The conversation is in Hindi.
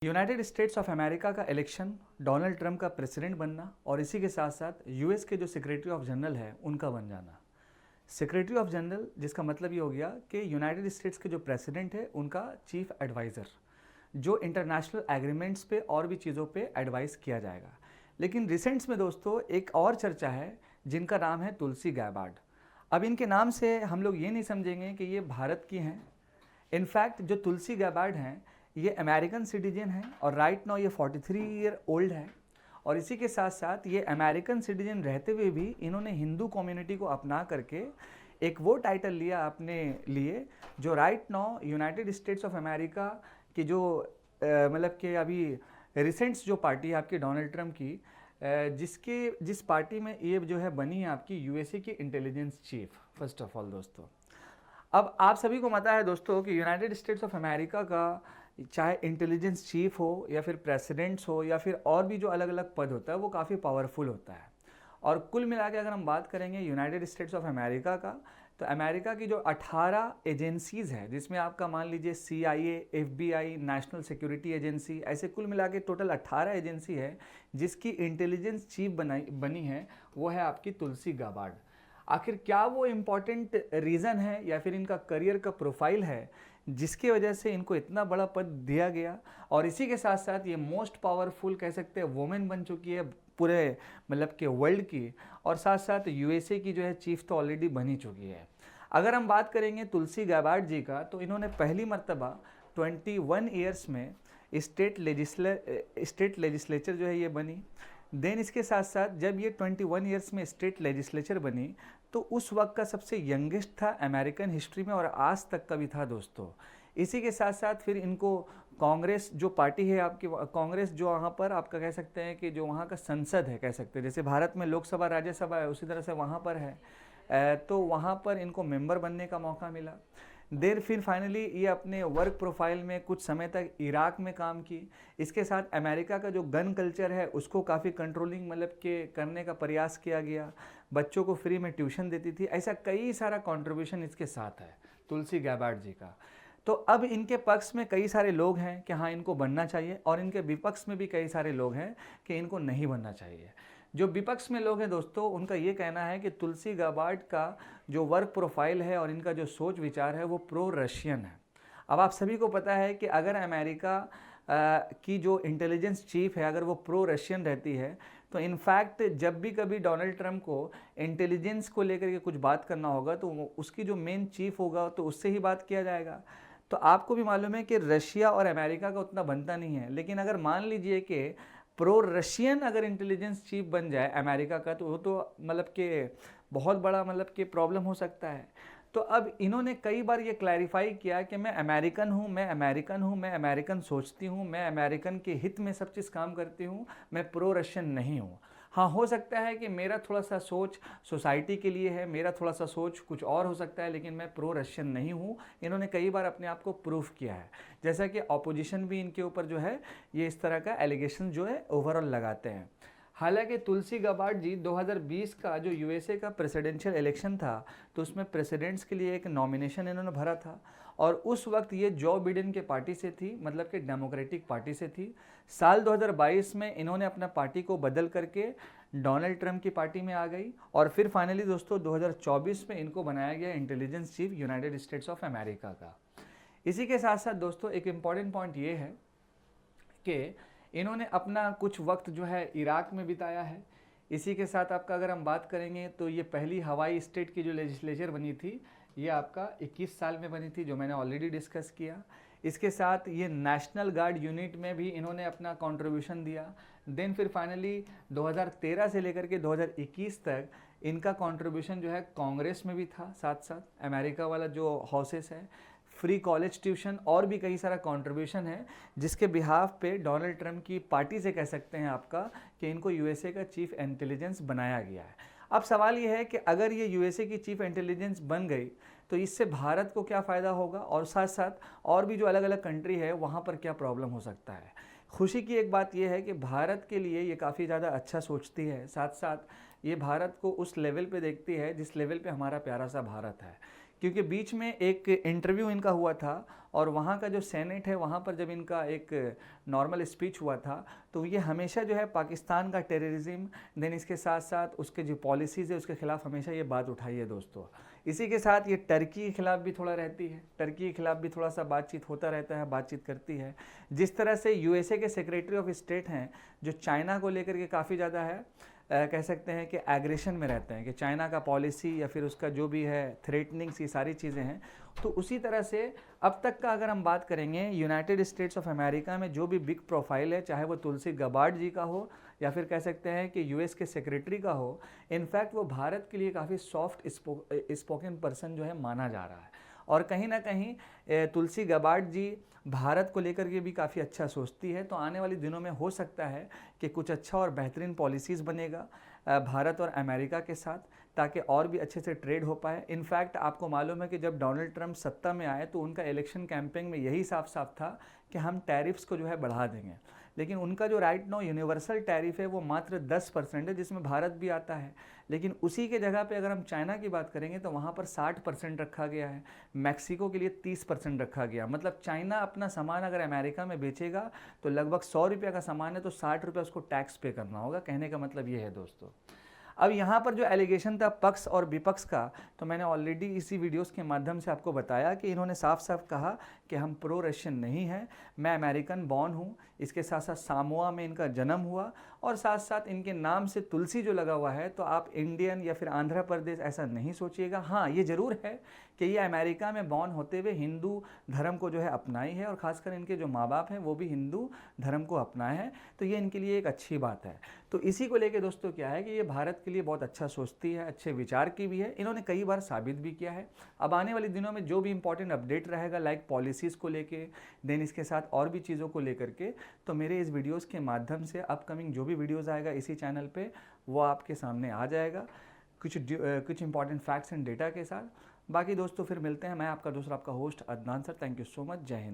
यूनाइटेड स्टेट्स ऑफ अमेरिका का इलेक्शन, डोनाल्ड ट्रंप का प्रेसिडेंट बनना और इसी के साथ साथ यूएस के जो सेक्रेटरी ऑफ जनरल है उनका बन जाना। सेक्रेटरी ऑफ जनरल जिसका मतलब ये हो गया कि यूनाइटेड स्टेट्स के जो प्रेसिडेंट है उनका चीफ एडवाइज़र, जो इंटरनेशनल एग्रीमेंट्स पे और भी चीज़ों पे एडवाइस किया जाएगा। लेकिन रिसेंट्स में दोस्तों एक और चर्चा है जिनका नाम है तुलसी गैबार्ड। अब इनके नाम से हम लोग ये नहीं समझेंगे कि ये भारत की हैं। इनफैक्ट जो तुलसी गैबार्ड हैं ये अमेरिकन सिटीजन हैं और राइट नाउ ये 43 ईयर ओल्ड है। और इसी के साथ साथ ये अमेरिकन सिटीजन रहते हुए भी इन्होंने हिंदू कम्युनिटी को अपना करके एक वो टाइटल लिया अपने लिए जो right now United states of America की जो मतलब कि अभी रिसेंट्स जो पार्टी है आपकी डोनाल्ड ट्रंप की, जिस पार्टी में ये जो है बनी है आपकी यूएसए की intelligence chief. First of all दोस्तों, अब आप सभी को पता है दोस्तों कि यूनाइटेड स्टेट्स ऑफ अमेरिका का चाहे इंटेलिजेंस चीफ हो या फिर प्रेसिडेंट्स हो या फिर और भी जो अलग अलग पद होता है वो काफ़ी पावरफुल होता है। और कुल मिला के अगर हम बात करेंगे यूनाइटेड स्टेट्स ऑफ अमेरिका का, तो अमेरिका की जो 18 एजेंसीज़ है जिसमें आपका मान लीजिए CIA, FBI, national security agency, ऐसे कुल मिला के टोटल 18 एजेंसी है जिसकी इंटेलिजेंस चीफ बनी है वो है आपकी तुलसी गैबार्ड। आखिर क्या वो इम्पॉर्टेंट रीज़न है या फिर इनका करियर का प्रोफाइल है जिसकी वजह से इनको इतना बड़ा पद दिया गया। और इसी के साथ साथ ये मोस्ट पावरफुल कह सकते हैं वुमेन बन चुकी है पूरे मतलब के वर्ल्ड की, और साथ साथ यूएसए की जो है चीफ तो ऑलरेडी बनी चुकी है। अगर हम बात करेंगे तुलसी गैबार्ड जी का, तो इन्होंने पहली मर्तबा 21 ईयर्स में स्टेट लेजिस्लेचर जो है ये बनी। देन इसके साथ साथ जब ये 21 ईयर्स में स्टेट लेजिस्लेचर बनी तो उस वक्त का सबसे यंगेस्ट था अमेरिकन हिस्ट्री में और आज तक का भी था दोस्तों। इसी के साथ साथ फिर इनको कांग्रेस जो पार्टी है आपकी, कांग्रेस जो वहाँ पर आपका कह सकते हैं कि जो वहाँ का संसद है, कह सकते हैं जैसे भारत में लोकसभा राज्यसभा है उसी तरह से वहाँ पर है, तो वहाँ पर इनको मेंबर बनने का मौका मिला। देर फिर फाइनली ये अपने वर्क प्रोफाइल में कुछ समय तक इराक में काम की। इसके साथ अमेरिका का जो गन कल्चर है उसको काफ़ी कंट्रोलिंग मतलब के करने का प्रयास किया गया। बच्चों को फ्री में ट्यूशन देती थी। ऐसा कई सारा कंट्रीब्यूशन इसके साथ है तुलसी गैबार्ड जी का। तो अब इनके पक्ष में कई सारे लोग हैं कि हाँ इनको बनना चाहिए, और इनके विपक्ष में भी कई सारे लोग हैं कि इनको नहीं बनना चाहिए। जो विपक्ष में लोग हैं दोस्तों उनका ये कहना है कि तुलसी गैबार्ड का जो वर्क प्रोफाइल है और इनका जो सोच विचार है वो प्रो रशियन है। अब आप सभी को पता है कि अगर अमेरिका की जो इंटेलिजेंस चीफ है अगर वो प्रो रशियन रहती है तो इनफैक्ट जब भी कभी डोनाल्ड ट्रंप को इंटेलिजेंस को लेकर के कुछ बात करना होगा तो उसकी जो मेन चीफ होगा तो उससे ही बात किया जाएगा। तो आपको भी मालूम है कि रशिया और अमेरिका का उतना बनता नहीं है, लेकिन अगर मान लीजिए कि प्रो रशियन अगर इंटेलिजेंस चीफ बन जाए अमेरिका का तो वो तो मतलब कि बहुत बड़ा मतलब कि प्रॉब्लम हो सकता है। तो अब इन्होंने कई बार ये क्लैरिफाई किया कि मैं अमेरिकन हूँ, मैं अमेरिकन हूँ, मैं अमेरिकन सोचती हूँ, मैं अमेरिकन के हित में सब चीज़ काम करती हूँ, मैं प्रो रशियन नहीं हूँ। हाँ, हो सकता है कि मेरा थोड़ा सा सोच सोसाइटी के लिए है, मेरा थोड़ा सा सोच कुछ और हो सकता है, लेकिन मैं प्रो रशियन नहीं हूँ। इन्होंने कई बार अपने आप को प्रूफ किया है, जैसा कि ऑपोजिशन भी इनके ऊपर जो है ये इस तरह का एलिगेशन जो है ओवरऑल लगाते हैं। हालांकि तुलसी गैबार्ड जी 2020 का जो यूएसए का प्रेसिडेंशियल इलेक्शन था तो उसमें प्रेसिडेंट्स के लिए एक नॉमिनेशन इन्होंने भरा था, और उस वक्त ये जो बिडेन के पार्टी से थी, मतलब कि डेमोक्रेटिक पार्टी से थी। साल 2022 में इन्होंने अपना पार्टी को बदल करके डोनाल्ड ट्रंप की पार्टी में आ गई, और फिर फाइनली दोस्तों 2024 में इनको बनाया गया intelligence chief United states of America का। इसी के साथ साथ दोस्तों एक इम्पॉर्टेंट पॉइंट ये है कि इन्होंने अपना कुछ वक्त जो है इराक में बिताया है। इसी के साथ आपका अगर हम बात करेंगे तो ये पहली हवाई स्टेट की जो लेजिस्लेचर बनी थी ये आपका 21 साल में बनी थी, जो मैंने ऑलरेडी डिस्कस किया। इसके साथ ये नेशनल गार्ड यूनिट में भी इन्होंने अपना कंट्रीब्यूशन दिया। देन फिर फाइनली 2013 से लेकर के 2021 तक इनका कंट्रीब्यूशन जो है कांग्रेस में भी था, साथ साथ अमेरिका वाला जो हाउसेस है, फ्री कॉलेज ट्यूशन और भी कई सारा कंट्रीब्यूशन है जिसके बिहाफ पे डोनाल्ड ट्रंप की पार्टी से कह सकते हैं आपका कि इनको यूएसए का चीफ इंटेलिजेंस बनाया गया है। अब सवाल ये है कि अगर ये यूएसए की चीफ इंटेलिजेंस बन गई तो इससे भारत को क्या फ़ायदा होगा, और साथ साथ और भी जो अलग अलग कंट्री है वहाँ पर क्या प्रॉब्लम हो सकता है। खुशी की एक बात यह है कि भारत के लिए ये काफ़ी ज़्यादा अच्छा सोचती है, साथ साथ ये भारत को उस लेवल पे देखती है जिस लेवल पे हमारा प्यारा सा भारत है। क्योंकि बीच में एक इंटरव्यू इनका हुआ था और वहाँ का जो सेनेट है वहाँ पर जब इनका एक नॉर्मल स्पीच हुआ था तो ये हमेशा जो है पाकिस्तान का टेररिज्म देन इसके साथ साथ उसके जो पॉलिसीज़ है उसके खिलाफ हमेशा ये बात उठाई है दोस्तों। इसी के साथ ये टर्की के खिलाफ भी थोड़ा रहती है, टर्की के खिलाफ भी थोड़ा सा बातचीत होता रहता है, बातचीत करती है। जिस तरह से यूएसए के सेक्रेटरी ऑफ स्टेट हैं जो चाइना को लेकर के काफ़ी ज़्यादा है कह सकते हैं कि एग्रेशन में रहते हैं कि चाइना का पॉलिसी या फिर उसका जो भी है थ्रेटनिंग्स, ये सारी चीज़ें हैं। तो उसी तरह से अब तक का अगर हम बात करेंगे यूनाइटेड स्टेट्स ऑफ अमेरिका में जो भी बिग प्रोफाइल है, चाहे वो तुलसी गबार्ड जी का हो या फिर कह सकते हैं कि यूएस के सेक्रेटरी का हो, इनफैक्ट वो भारत के लिए काफ़ी सॉफ्ट स्पोकन पर्सन जो है माना जा रहा है। और कहीं ना कहीं तुलसी गबार्ड जी भारत को लेकर के भी काफ़ी अच्छा सोचती है। तो आने वाले दिनों में हो सकता है कि कुछ अच्छा और बेहतरीन पॉलिसीज़ बनेगा भारत और अमेरिका के साथ, ताकि और भी अच्छे से ट्रेड हो पाए। इनफैक्ट आपको मालूम है कि जब डोनाल्ड ट्रंप सत्ता में आए तो उनका इलेक्शन कैंपेन में यही साफ साफ था कि हम टैरिफ्स को जो है बढ़ा देंगे, लेकिन उनका जो राइट नाउ यूनिवर्सल टैरिफ है वो मात्र 10% है, जिसमें भारत भी आता है। लेकिन उसी के जगह पे अगर हम चाइना की बात करेंगे तो वहाँ पर 60% रखा गया है, मैक्सिको के लिए 30% रखा गया। मतलब चाइना अपना सामान अगर अमेरिका में बेचेगा तो लगभग 100 रुपये का सामान है तो 60 रुपये उसको टैक्स पे करना होगा। कहने का मतलब ये है दोस्तों। अब यहाँ पर जो एलिगेशन था पक्ष और विपक्ष का, तो मैंने ऑलरेडी इसी वीडियोस के माध्यम से आपको बताया कि इन्होंने साफ साफ कहा कि हम प्रो रशियन नहीं हैं, मैं अमेरिकन बॉर्न हूँ। इसके साथ साथ सामोआ में इनका जन्म हुआ और साथ साथ इनके नाम से तुलसी जो लगा हुआ है तो आप इंडियन या फिर आंध्र प्रदेश ऐसा नहीं सोचिएगा। हाँ, ये ज़रूर है कि ये अमेरिका में बॉर्न होते हुए हिंदू धर्म को जो है अपनाई है और ख़ासकर इनके जो माँ बाप हैं वो भी हिंदू धर्म को अपनाए हैं, तो ये इनके लिए एक अच्छी बात है। तो इसी को लेके दोस्तों क्या है कि ये भारत के लिए बहुत अच्छा सोचती है, अच्छे विचार की भी है, इन्होंने कई बार साबित भी किया है। अब आने वाले दिनों में जो भी इंपॉर्टेंट अपडेट रहेगा लाइक पॉलिसीज़ को लेके देन इसके साथ और भी चीज़ों को लेकर के, तो मेरे इस वीडियोज़ के माध्यम से अपकमिंग जो भी वीडियोज़ आएगा इसी चैनल पर वो आपके सामने आ जाएगा कुछ इंपॉर्टेंट फैक्ट्स एंड डेटा के साथ। बाकी दोस्तों फिर मिलते हैं। मैं आपका दूसरा आपका host Adnan sir. Thank you so much. जय हिंद।